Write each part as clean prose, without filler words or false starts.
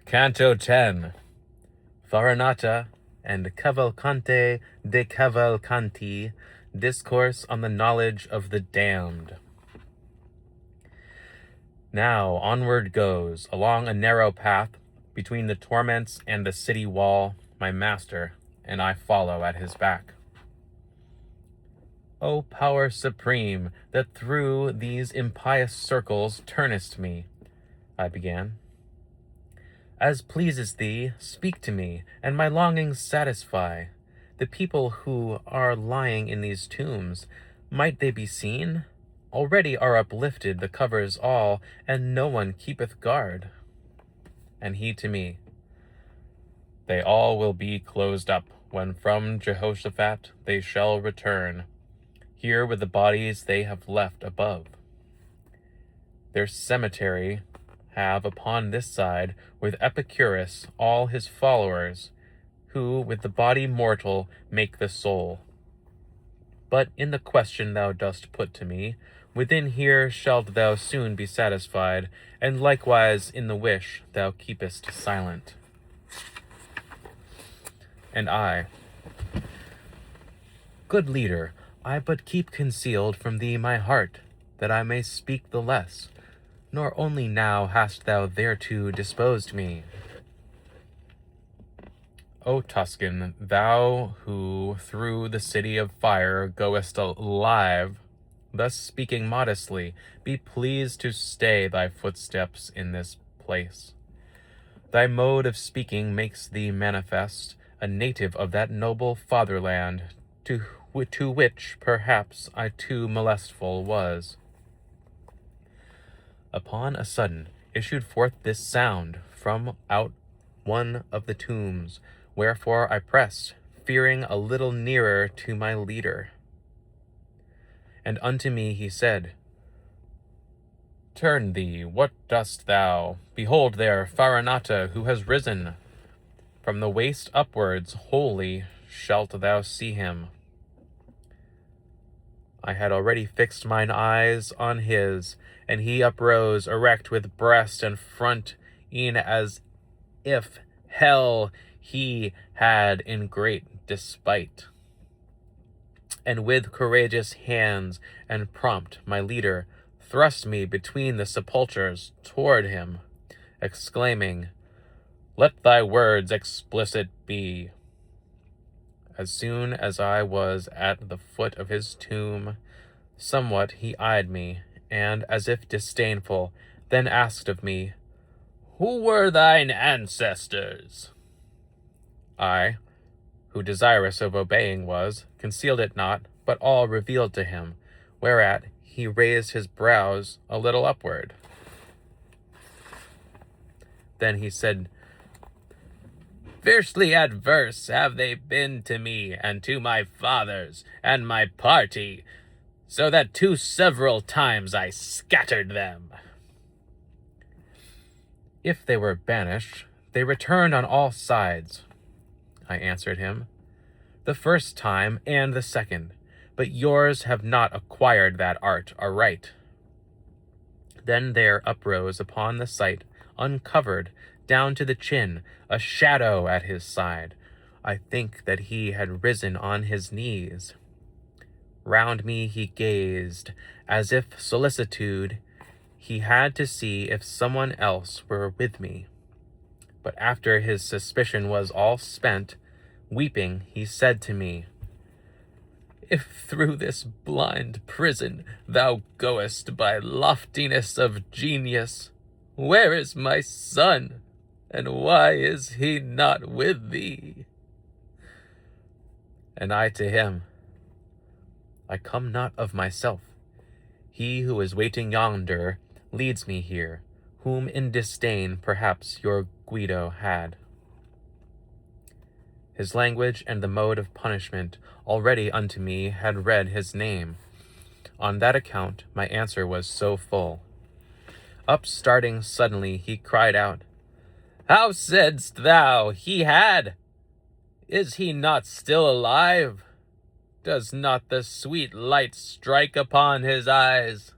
Canto 10, Farinata and Cavalcante de Cavalcanti, Discourse on the Knowledge of the Damned. Now onward goes, along a narrow path, between the torments and the city wall, my master, and I follow at his back. O power supreme, that through these impious circles turnest me, I began. As pleases thee, speak to me, and my longings satisfy. The people who are lying in these tombs, might they be seen? Already are uplifted the covers all, and no one keepeth guard. And he to me, they all will be closed up, when from Jehoshaphat they shall return, here with the bodies they have left above. Their cemetery have upon this side, with Epicurus all his followers, who with the body mortal make the soul. But in the question thou dost put to me, within here shalt thou soon be satisfied, and likewise in the wish thou keepest silent. And I, good leader, I but keep concealed from thee my heart, that I may speak the less, nor only now hast thou thereto disposed me. O Tuscan, thou who through the city of fire goest alive, thus speaking modestly, be pleased to stay thy footsteps in this place. Thy mode of speaking makes thee manifest a native of that noble fatherland, to which perhaps I too molestful was. Upon a sudden issued forth this sound from out one of the tombs, wherefore I pressed, fearing a little nearer to my leader. And unto me he said, Turn thee, what dost thou? Behold there Farinata, who has risen. From the waist upwards wholly shalt thou see him. I had already fixed mine eyes on his, and he uprose erect with breast and front, e'en as if hell he had in great despite. And with courageous hands and prompt my leader thrust me between the sepulchres toward him, exclaiming, Let thy words explicit be. As soon as I was at the foot of his tomb, somewhat he eyed me, and, as if disdainful, then asked of me, Who were thine ancestors? I, who desirous of obeying was, concealed it not, but all revealed to him, whereat he raised his brows a little upward. Then he said, Fiercely adverse have they been to me, and to my fathers, and my party, so that 2 several times I scattered them. If they were banished, they returned on all sides, I answered him, the first time and the second, but yours have not acquired that art aright. Then there uprose upon the sight, uncovered, down to the chin, a shadow at his side. I think that he had risen on his knees. Round me he gazed, as if solicitude he had to see if someone else were with me. But after his suspicion was all spent, weeping, he said to me, If through this blind prison thou goest by loftiness of genius, where is my son, and why is he not with thee? And I to him, I come not of myself. He who is waiting yonder leads me here, whom in disdain perhaps your Guido had. His language and the mode of punishment already unto me had read his name. On that account my answer was so full. Upstarting suddenly, he cried out, How saidst thou he had? Is he not still alive? Does not the sweet light strike upon his eyes?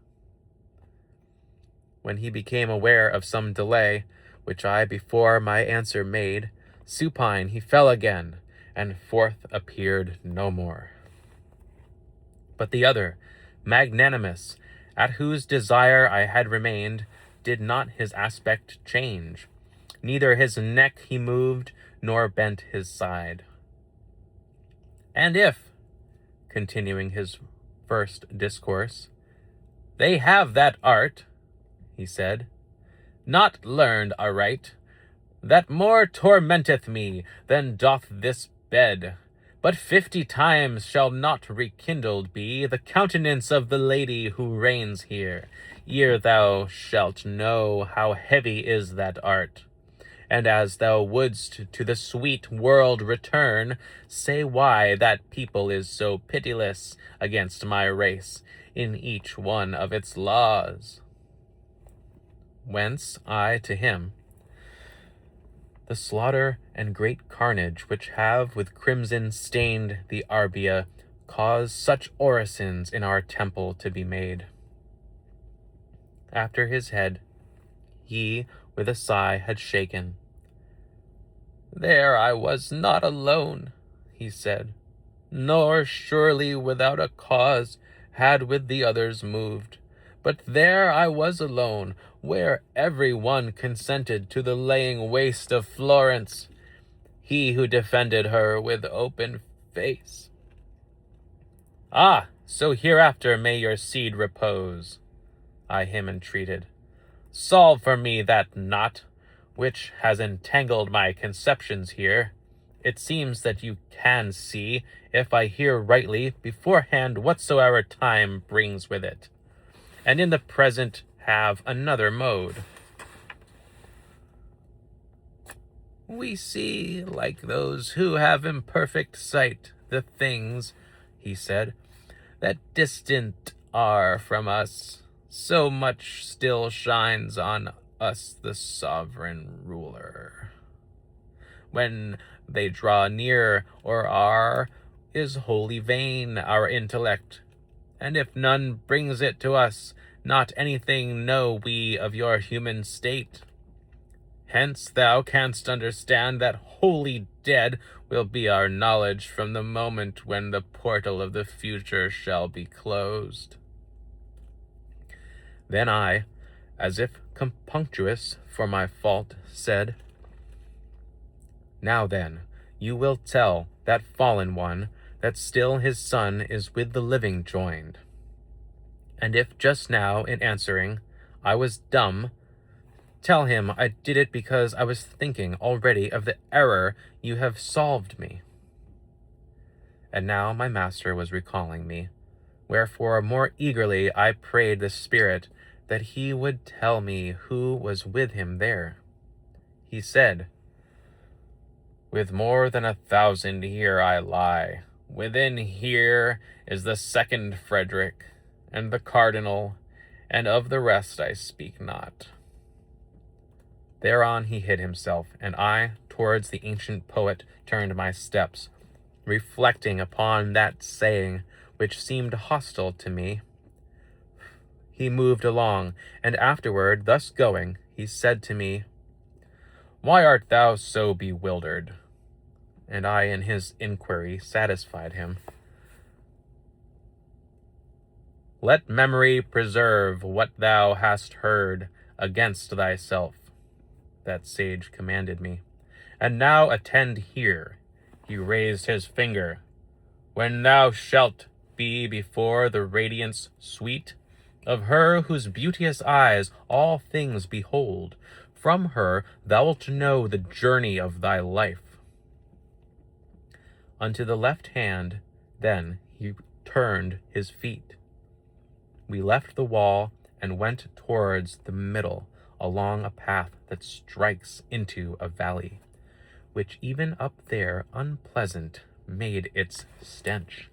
When he became aware of some delay, which I before my answer made, supine he fell again, and forth appeared no more. But the other, magnanimous, at whose desire I had remained, did not his aspect change, neither his neck he moved, nor bent his side. And if, continuing his first discourse, they have that art, he said, not learned aright, that more tormenteth me than doth this bed, but 50 times shall not rekindled be the countenance of the lady who reigns here, ere thou shalt know how heavy is that art. And as thou wouldst to the sweet world return, say why that people is so pitiless against my race in each one of its laws. Whence I to him, the slaughter and great carnage which have with crimson stained the Arbia caused such orisons in our temple to be made. After his head, he with a sigh had shaken. There I was not alone, he said, nor surely without a cause had with the others moved. But there I was alone, where every one consented to the laying waste of Florence, he who defended her with open face. Ah, so hereafter may your seed repose, I him entreated. Solve for me that knot, which has entangled my conceptions here. It seems that you can see, if I hear rightly, beforehand whatsoever time brings with it, and in the present have another mode. We see, like those who have imperfect sight, the things, he said, that distant are from us. So much still shines on us the sovereign ruler. When they draw near or are, is wholly vain our intellect, and if none brings it to us, not anything know we of your human state. Hence thou canst understand that wholly dead will be our knowledge from the moment when the portal of the future shall be closed. Then I, as if compunctious for my fault, said, Now then, you will tell that fallen one that still his son is with the living joined. And if just now, in answering, I was dumb, tell him I did it because I was thinking already of the error you have solved me. And now my master was recalling me, wherefore more eagerly I prayed the spirit that he would tell me who was with him there. He said, With more than 1,000 here I lie. Within here is the second Frederick, and the cardinal, and of the rest I speak not. Thereon he hid himself, and I towards the ancient poet turned my steps, reflecting upon that saying which seemed hostile to me. He moved along, and afterward, thus going, he said to me, Why art thou so bewildered? And I in his inquiry satisfied him. Let memory preserve what thou hast heard against thyself, that sage commanded me. And now attend here, he raised his finger. When thou shalt be before the radiance sweet of her whose beauteous eyes all things behold, from her thou'lt know the journey of thy life. Unto the left hand, then he turned his feet. We left the wall and went towards the middle, along a path that strikes into a valley, which even up there unpleasant made its stench.